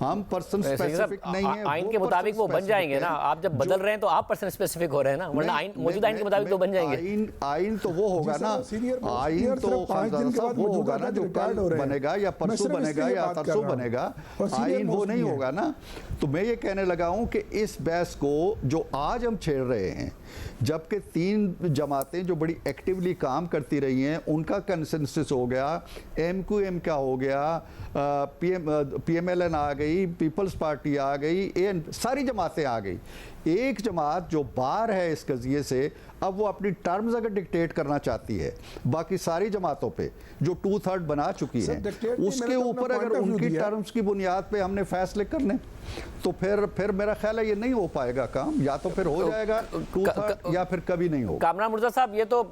हम पर्सन स्पेसिफिक नहीं हैं। आइन के मुताबिक वो बन जाएंगे ना, आप जब बदल रहे हैं तो आप पर्सन स्पेसिफिक हो रहे हैं ना, वरना आइन मौजूदा आइन के मुताबिक तो बन जाएंगे। आइन तो वो होगा ना, आइन तो वो होगा ना जो कल बनेगा या परसों बनेगा या तरसों बनेगा, आइन वो नहीं होगा ना। तो मैं ये कहने लगा हूं कि इस बहस को जो आज हम छेड़ रहे हैं, जबकि 3 जमातें जो बड़ी एक्टिवली काम करती रही हैं उनका कंसेंसस हो गया, MQM का हो गया, PMLN आ गई, पीपल्स पार्टी आ गई, सारी जमातें आ गई। एक जमात जो बाहर है इस कज़िए से, अब वो अपनी टर्म्स अगर डिक्टेट करना चाहती है बाकी सारी जमातों पे जो 2/3 बना चुकी है, उसके ऊपर अगर उनकी टर्म्स की बुनियाद पे हमने फैसले करने तो फिर मेरा ख्याल है ये नहीं हो पाएगा काम, या तो फिर हो जाएगा 2/3 या फिर कभी नहीं होगा। कामरान मुर्तज़ा साहब, ये तो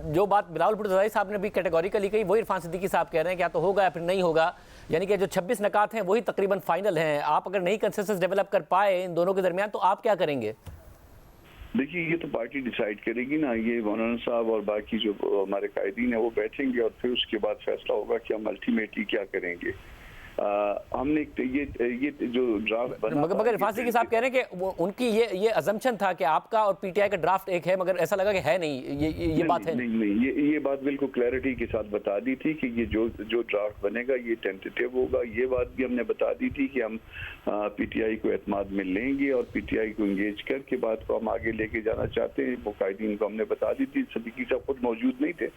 जो बात बिलावल भुट्टो ज़रदारी साहब ने भी कैटेगोरिकली कही, वही इरफान सिद्दीकी साहब कह रहे हैं कि या तो होगा या फिर नहीं होगा, यानी कि जो 26 नकात हैं वही तकरीबन फाइनल हैं। आप अगर नहीं कंसेंसस डेवलप कर पाए इन दोनों के दरमियान तो आप क्या करेंगे? देखिए, ये तो पार्टी डिसाइड करेगी ना, ये मौलाना साहब और बाकी जो हमारे कायदीन है वो बैठेंगे और फिर उसके बाद फैसला होगा कि हम अल्टीमेटली क्या करेंगे। हमने ये जो ड्राफ्ट बना, मगर इरफान सिद्दीकी साहब कह रहे हैं कि उनकी ये अजम्पशन था कि आपका और पीटीआई का ड्राफ्ट एक है, मगर ऐसा लगा कि है नहीं, ये बात है नहीं, ये बात बिल्कुल क्लैरिटी के साथ बता दी थी कि ये जो ड्राफ्ट बनेगा ये टेंटेटिव होगा। ये बात भी हमने बता दी थी कि हम पीटीआई को एतमाद में लेंगे और पीटीआई को इंगेज करके बात को हम आगे लेके जाना चाहते हैं। वो कायदीन को हमने बता दी थी। सिद्दीकी साहब खुद मौजूद नहीं थे,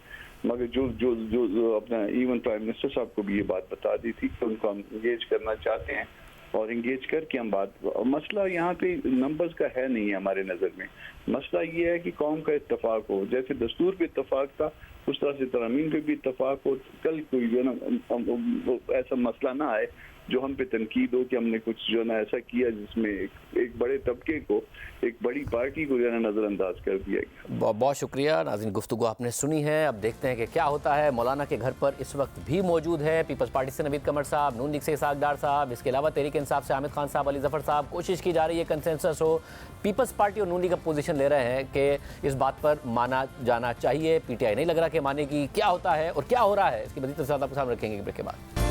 मगर जो अपना इवन प्राइम मिनिस्टर साहब को भी ये बात बता दी थी कि उनको हम इंगेज करना चाहते हैं और इंगेज करके हम बात। मसला यहाँ पे नंबर्स का है नहीं है हमारे नज़र में, मसला ये है कि कौम का इत्तेफाक हो। जैसे दस्तूर पे इत्तेफाक था उस तरह से तरमीम पे भी इत्तेफाक हो। कल कोई जो ना ऐसा मसला ना आए जो हम पे तनकीद हो कि हमने कुछ जो ना ऐसा किया जिसमें एक बड़े तबके को, एक बड़ी पार्टी को जो है नज़रअंदाज कर दिया गया। बहुत शुक्रिया नाज़रीन, गुफ्तगू आपने सुनी है। अब देखते हैं कि क्या होता है। मौलाना के घर पर इस वक्त भी मौजूद है पीपल्स पार्टी से नवीद कमर साहब, नून लीग से इसाक डार साहब, इसके अलावा तहरीक इंसाफ से हामिद खान साहब, अली जफ़र साहब। कोशिश की जा रही है कंसेंसस हो। पीपल्स पार्टी और नून लीग पोजीशन ले रहे हैं कि इस बात पर माना जाना चाहिए, पीटीआई नहीं लग रहा कि मानेगी। क्या होता है और क्या हो रहा है इसकी मज़ीद तफसीलात आपके सामने रखेंगे ब्रेक के बाद।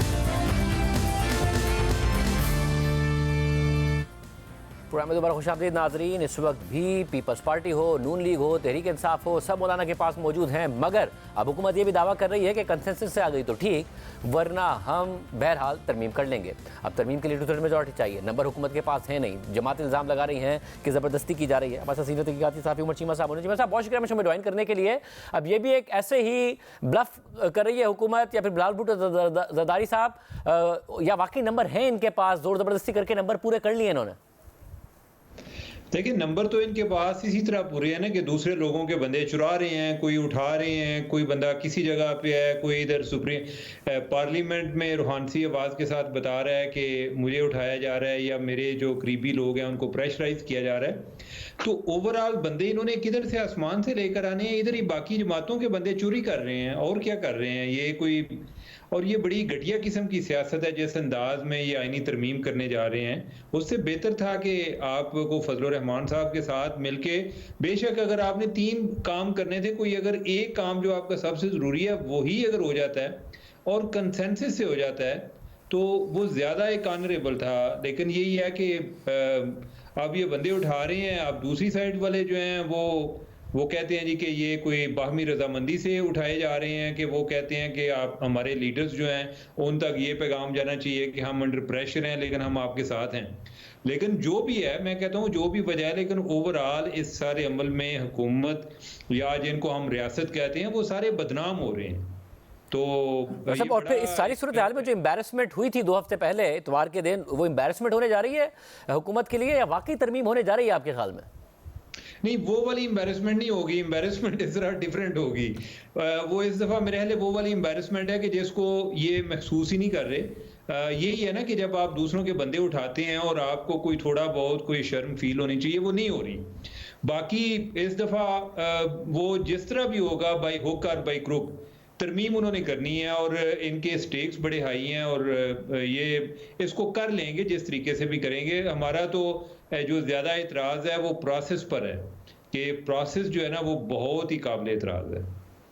प्रोग्राम में दोबारा खुशामदीद नाजरीन। इस वक्त भी पीपल्स पार्टी हो, नून लीग हो, तहरीक इंसाफ हो, सब मौलाना के पास मौजूद हैं, मगर अब हुकूमत ये भी दावा कर रही है कि कंसेंसस से आ गई तो ठीक, वरना हम बहरहाल तरमीम कर लेंगे। अब तरमीम के लिए 2/3 मेजॉरिटी चाहिए, नंबर हुकूमत के पास है नहीं। जमात इल्ज़ाम लगा रही हैं कि ज़बरदस्ती की जा रही है। हमारे सीनियर तहक़ीक़ाती सहाफ़ी उमर चीमा साहब, बहुत शुक्रिया हमें ज्वाइन करने के लिए। अब ये भी एक ऐसे ही ब्लफ कर रही है हुकूमत या फिर बिलावल भुट्टो ज़रदारी साहब, या वाकई नंबर है इनके पास, ज़ोर ज़बरदस्ती करके नंबर पूरे कर लिए इन्होंने? देखिए, नंबर तो इनके पास इसी तरह पूरे हैं ना कि दूसरे लोगों के बंदे चुरा रहे हैं, कोई उठा रहे हैं, कोई बंदा किसी जगह पे है, कोई इधर सुप्रीम पार्लियामेंट में रूहानी आवाज़ के साथ बता रहा है कि मुझे उठाया जा रहा है या मेरे जो करीबी लोग हैं उनको प्रेशराइज किया जा रहा है। तो ओवरऑल बंदे इन्होंने किधर से आसमान से लेकर आने हैं, इधर ही बाकी जमातों के बंदे चोरी कर रहे हैं और क्या कर रहे हैं ये कोई। और ये बड़ी घटिया किस्म की सियासत है जिस अंदाज में ये आईनी तरमीम करने जा रहे हैं। उससे बेहतर था कि आपको फजलुर रहमान साहब के साथ मिलके, बेशक अगर आपने 3 काम करने थे, कोई अगर एक काम जो आपका सबसे ज़रूरी है वही अगर हो जाता है और कंसेंसस से हो जाता है तो वो ज़्यादा एक ऑनरेबल था। लेकिन यही है कि अब ये बंदे उठा रहे हैं, अब दूसरी साइड वाले जो हैं वो कहते हैं जी कि ये कोई बाहमी रजामंदी से उठाए जा रहे हैं, कि वो कहते हैं कि आप हमारे लीडर्स जो हैं उन तक ये पैगाम जाना चाहिए कि हम अंडर प्रेशर हैं लेकिन हम आपके साथ हैं। लेकिन जो भी है, मैं कहता हूँ जो भी वजह है, लेकिन ओवरऑल इस सारे अमल में हुकूमत या जिनको हम रियासत कहते हैं वो सारे बदनाम हो रहे हैं। तो और फिर इस सारी सूरत हाल में जो एम्बैरसमेंट हुई थी 2 हफ्ते पहले इतवार के दिन, वो एम्बैरसमेंट होने जा रही है हुकूमत के लिए या वाकई तरमीम होने जा रही है आपके ख्याल में? नहीं, वो वाली एम्बैरसमेंट नहीं होगी, एम्बैरसमेंट इस तरह डिफरेंट होगी। वो इस दफ़ा मेरे ख्याल वो वाली एम्बैरसमेंट है कि जिसको ये महसूस ही नहीं कर रहे। यही है ना कि जब आप दूसरों के बंदे उठाते हैं और आपको कोई थोड़ा बहुत कोई शर्म फील होनी चाहिए, वो नहीं हो रही। बाकी इस दफ़ा वो जिस तरह भी होगा, बाई हुक और बाई क्रुक, तरमीम उन्होंने करनी है और इनके स्टेक्स बड़े हाई हैं और ये इसको कर लेंगे जिस तरीके से भी करेंगे। हमारा तो जो ज़्यादा इतराज़ है वो प्रोसेस पर है कि प्रोसेस जो है ना वो बहुत ही काबिल इतराज़ है।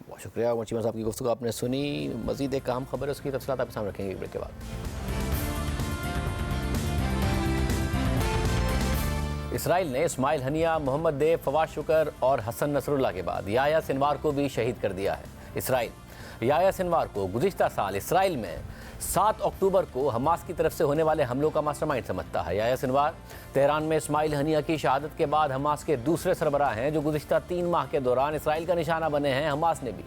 बहुत शुक्रिया उमर चीमा साहब की गुफ्तगू आपने सुनी। मज़ीद एक अहम खबर है, उसकी तफसीलात आपके सामने रखेंगे ब्रेक के बाद। इसराइल ने इस्माइल हनिया, मोहम्मद देव, फवाद शुक्र और हसन नसरुल्लाह के बाद याह्या सिनवार को भी शहीद कर दिया है। इसराइल याह्या सिनवार को गुज़िश्ता साल इसराइल में 7 अक्टूबर को हमास की तरफ से होने वाले हमलों का मास्टरमाइंड समझता है। याह्या सिनवार तेहरान में इस्माइल हनिया की शहादत के बाद हमास के दूसरे सरबराह हैं जो गुज़िश्ता 3 माह के दौरान इसराइल का निशाना बने हैं। हमास ने भी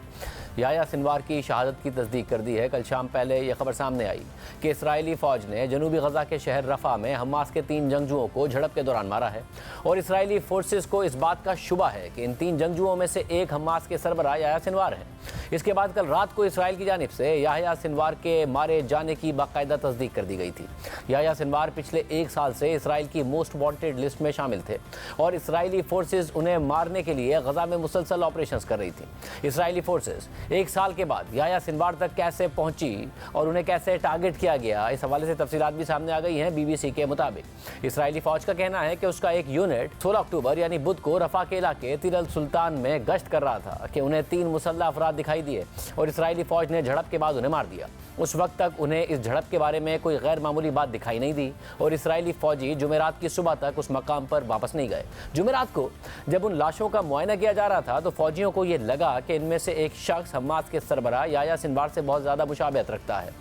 याह्या सिनवार की शहादत की तस्दीक कर दी है। कल शाम पहले यह खबर सामने आई कि इसराइली फ़ौज ने जनूबी गजा के शहर रफ़ा में हमास के 3 जंगजुओं को झड़प के दौरान मारा है और इसराइली फोर्सेस को इस बात का शुबा है कि इन 3 जंगजुओं में से एक हमास के सरबराह याह्या सिनवार हैं। इसके बाद कल रात को इसराइल की जानिब से याह्या सिनवार के मारे जाने की बाकायदा तस्दीक कर दी गई थी। याह्या सिनवार पिछले 1 साल से इसराइल की मोस्ट वांटेड लिस्ट में शामिल थे और इसराइली फोर्सेस उन्हें मारने के लिए गजा में मुसलसल ऑपरेशंस कर रही थी। इसराइली फोर्सेस 1 साल के बाद याह्या सिनवार तक कैसे पहुंची और उन्हें कैसे टारगेट किया गया, इस हवाले से तफसीलात भी सामने आ गई हैं। BBC के मुताबिक इसराइली फौज का कहना है कि उसका एक यूनिट 16 अक्टूबर यानी बुध को रफा के इलाके तिर अल सुल्तान में गश्त कर रहा था कि उन्हें 3 मुसल्लह अफराद दिखाई दिए और इसराइली फौज ने झड़प के बाद उन्हें मार दिया। उस वक्त तक उन्हें इस झड़प के बारे में कोई गैर मामूली बात दिखाई नहीं दी और इसराइली फौजी जुमेरात की सुबह तक उस मकाम पर वापस नहीं गए। जुमेरात को जब उन लाशों का मुआयना किया जा रहा था तो फौजियों को यह लगा कि इनमें से एक शख्स हमास के सरबराह याह्या सिनवार से बहुत ज़्यादा मुशाबहत रखता है।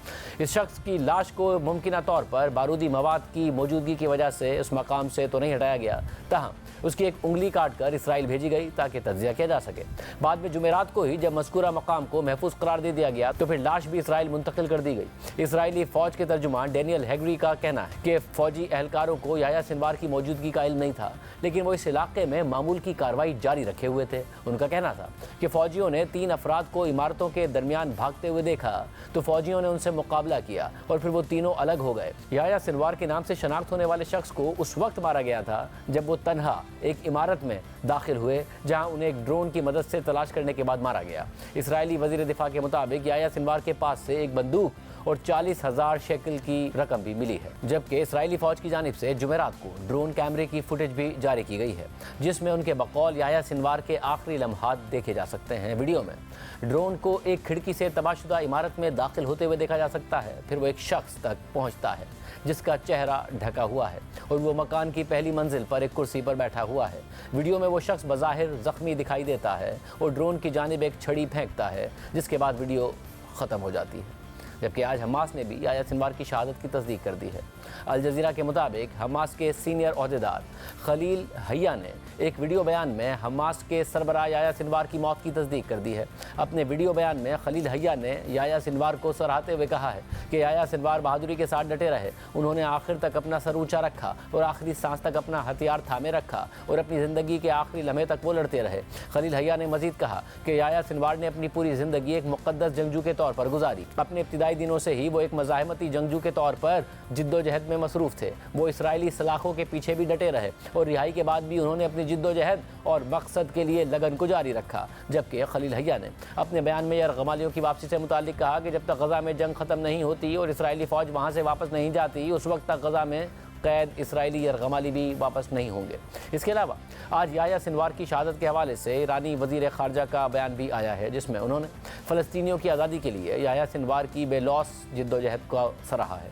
इस शख्स की लाश को मुमकिना तौर पर बारूदी मवाद की मौजूदगी की वजह से उस मकाम से तो नहीं हटाया गया, ताहम उसकी एक उंगली काट कर इसराइल भेजी गई ताकि तज्जिया किया जा सके। बाद में जुमेरात को ही जब मज़कूरा मकाम को महफूज करार दे दिया गया तो फिर लाश भी इसराइल मुंतकिल कर दी गई। इसराइली फौज के तर्जुमान डेनियल हैगरी का कहना है कि फौजी एहलकारों को याह्या सिनवार की मौजूदगी का इल्म नहीं था, लेकिन वो इस इलाके में मामूल की कार्रवाई जारी रखे हुए थे। उनका कहना था कि फौजियों ने 3 अफराद को इमारतों के दरमियान भागते हुए देखा तो फौजियों ने उनसे मुकाबला किया और फिर वो तीनों अलग हो गए। याह्या सिनवार के नाम से शनाख्त होने वाले शख्स को उस वक्त मारा गया था जब वो तन्हा एक इमारत में दाखिल हुए जहां उन्हें एक ड्रोन की मदद से तलाश करने के बाद मारा गया। इसराइली वजीर दिफा के मुताबिक याह्या सिनवार के पास से एक बंदूक और 40,000 शेकल की रकम भी मिली है, जबकि इसराइली फौज की जानिब से जुमेरात को ड्रोन कैमरे की फुटेज भी जारी की गई है जिसमें उनके बकौल याह्या सिनवार के आखिरी लम्हात देखे जा सकते हैं। वीडियो में ड्रोन को एक खिड़की से तबाहशुदा इमारत में दाखिल होते हुए देखा जा सकता है, फिर वो एक शख्स तक पहुंचता है जिसका चेहरा ढका हुआ है और वो मकान की पहली मंजिल पर एक कुर्सी पर बैठा हुआ है। वीडियो में वो शख्स बज़ाहिर ज़ख्मी दिखाई देता है और ड्रोन की जानिब एक छड़ी फेंकता है जिसके बाद वीडियो ख़त्म हो जाती है। जबकि आज हमास ने भी याह्या सिनवार की शहादत की तस्दीक कर दी है। अल जज़ीरा के मुताबिक हमास के सीनियर ओहदेदार खलील हय्या ने एक वीडियो बयान में हमास के सरबराह याह्या सिनवार की मौत की तस्दीक कर दी है। अपने वीडियो बयान में खलील हय्या ने याह्या सिनवार को सराहते हुए कहा है कि याह्या सिनवार बहादुरी के साथ डटे रहे, उन्होंने आखिर तक अपना सर ऊंचा रखा और आखिरी सांस तक अपना हथियार थामे रखा और अपनी ज़िंदगी के आखिरी लम्हे तक वो लड़ते रहे। खलील हय्या ने मजीद कहा कि याह्या सिनवार ने अपनी पूरी ज़िंदगी एक मुक़द्दस जंगजू के तौर पर गुजारी। अपने इब्तिदाई दिनों से ही वो एक मज़ाहमती जंगजू के तौर पर जिद्दोजहद में मसरूफ़ थे। वो इसराइली सलाखों के पीछे भी डटे रहे और रिहाई के बाद भी उन्होंने अपनी जिद्दोजहद और मकसद के लिए लगन को जारी रखा। जबकि खलील हय्या ने अपने बयान में यरगमालियों की वापसी से मुतालिक कहा कि जब तक गजा में जंग ख़त्म नहीं होती और इसराइली फ़ौज वहाँ से वापस नहीं जाती उस वक्त तक गजा में कैद इसराइली यरगमाली भी वापस नहीं होंगे। इसके अलावा आज याह्या सिनवार की शहादत के हवाले से ईरानी वज़ीर ख़ारजा का बयान भी आया है जिसमें उन्होंने फ़लस्तीनियों की आज़ादी के लिए याह्या सिनवार की बेलौस जिद्दोजहद को सराहा है।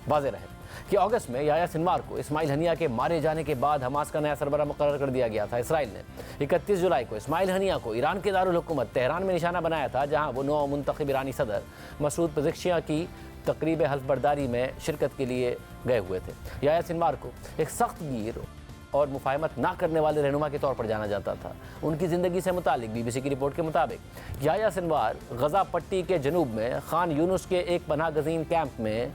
वाज़ेह रहे कि अगस्त में याह्या सिनवार को इस्माइल हनिया के मारे जाने के बाद हमास का नया सरबराह मुकर्रर कर दिया गया था। इसराइल ने 31 जुलाई को इस्माइल हनिया को ईरान के दारुल हुकूमत तेहरान में निशाना बनाया था, जहाँ वो नौ मुंतखब ईरानी सदर मसूद पेज़ेश्कियान की तकरीब हल्फ बर्दारी में शिरकत के लिए गए हुए थे। याह्या सिनवार को एक सख्त गिर और मुफाहमत ना करने वाले रहनुमा के तौर पर जाना जाता था। उनकी ज़िंदगी से मुतालिक BBC की रिपोर्ट के मुताबिक याह्या सिनवार गजा पट्टी के जनूब में खान यूनुस के एक पनाह गज़ीन कैंप में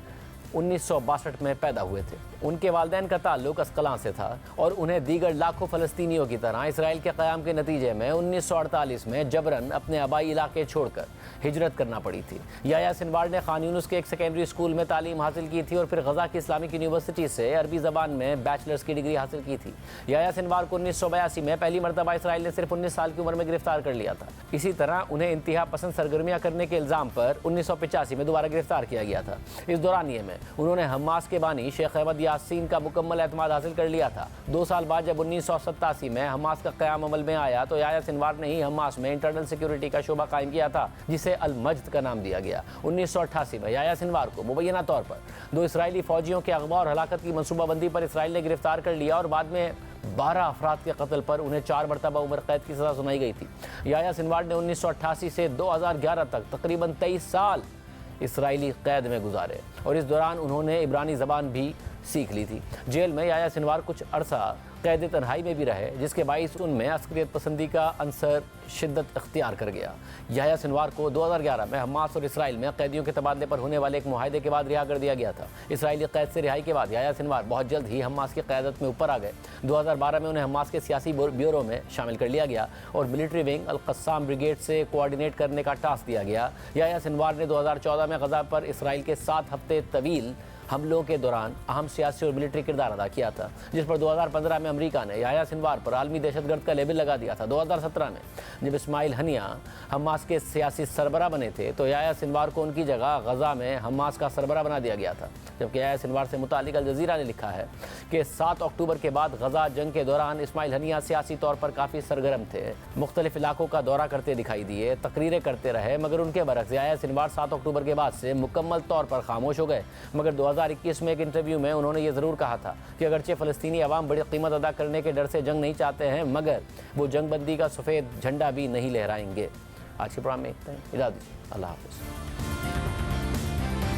1962 में पैदा हुए थे। उनके वालिदैन का ताल्लुक अस्कलान से था और उन्हें दीगर लाखों फ़लस्तीनियों की तरह इसराइल के क़याम के नतीजे में 1948 में जबरन अपने आबाई इलाके छोड़कर हिजरत करना पड़ी थी। याह्या सिनवार ने खान यूनुस के एक सेकेंडरी स्कूल में तालीम हासिल की थी और फिर गजा की इस्लामिक यूनिवर्सिटी से अरबी ज़बान में बैचलर्स की डिग्री हासिल की थी। याह्या सिनवार को 1982 में पहली मरतबा इसराइल ने सिर्फ 19 साल की उम्र में गिरफ्तार कर लिया था। इसी तरह उन्हें इंतहा पसंद सरगर्मियाँ करने के इल्ज़ाम पर 1985 में दोबारा गिरफ्तार किया गया था। इस दौरानिये में उन्होंने हमास के बानी शेख अहमद यासीन का मुकम्मल एतमाद हासिल कर लिया था। 2 साल बाद जब 1987 में हमास का क़याम अमल में आया तो याह्या सिनवार ने ही हमास में इंटरनल सिक्योरिटी का शोबा कायम किया था, जिसे अल मज्द का नाम दिया गया। 1988 में याह्या सिनवार को मुबैना तौर पर 2 इसराइली फौजियों के अगवा और हलाकत की मनसूबाबंदी पर इसराइल ने गिरफ्तार कर लिया और बाद में 12 अफराद के कत्ल पर उन्हें 4 मरतबा उम्र कैद की सज़ा सुनाई गई थी। याह्या सिनवार ने 1988 से 2011 तक तकरीबन 23 साल इसराइली कैद में गुजारे और इस दौरान उन्होंने इब्रानी ज़बान भी सीख ली थी। जेल में याह्या सिनवार कुछ अरसा कैद तन्हाई में भी रहे, जिसके बाइस उनमें अस्करियत पसंदी का अंसर शिद्दत अख्तियार कर गया। याह्या सिनवार को 2011 में हमास और इसराइल में कैदियों के तबादले पर होने वाले एक मुआहदे के बाद रिहा कर दिया गया था। इसराइली कैद से रिहाई के बाद याह्या सिनवार बहुत जल्द ही हमास की क़यादत में ऊपर आ गए। 2012 में उन्हें हमास के सियासी ब्यूरो में शामिल कर लिया गया और military wing al Qassam brigade से कोऑर्डिनेट करने का टास्क दिया गया। याह्या सिनवार ने 2014 में गज़ा पर इसराइल के 7 हफ्ते तवील हमलों के दौरान अहम सियासी और मिलिट्री किरदार अदा किया था, जिस पर 2015 में अमेरिका ने याह्या सिनवार पर आलमी दहशतगर्द का लेबल लगा दिया था। 2017 में जब इस्माइल हनिया हमास के सियासी सरबरा बने थे तो याह्या सिनवार को उनकी जगह गज़ा में हमास का सरबरा बना दिया गया था। जबकि याह्या सिनवार से मुतालिक अल जज़ीरा ने लिखा है कि 7 अक्टूबर के बाद गज़ा जंग के दौरान इस्माइल हनिया सियासी तौर पर काफ़ी सरगर्म थे, मुख्तलिफ इलाकों का दौरा करते दिखाई दिए, तकरीरें करते रहे, मगर उनके बरक्स याह्या सिनवार 7 अक्टूबर के बाद से मुकम्मल तौर पर खामोश हो गए। मगर 2021 में एक इंटरव्यू में उन्होंने ये ज़रूर कहा था कि अगरचे फ़लस्तीनी अवाम बड़ी कीमत अदा करने के डर से जंग नहीं चाहते हैं, मगर वो जंग बंदी का सफ़ेद झंडा भी नहीं लहराएंगे। आज के प्रोग्राम में इतना ही। इजाज़त दीजिए। अल्लाह हाफ़िज़।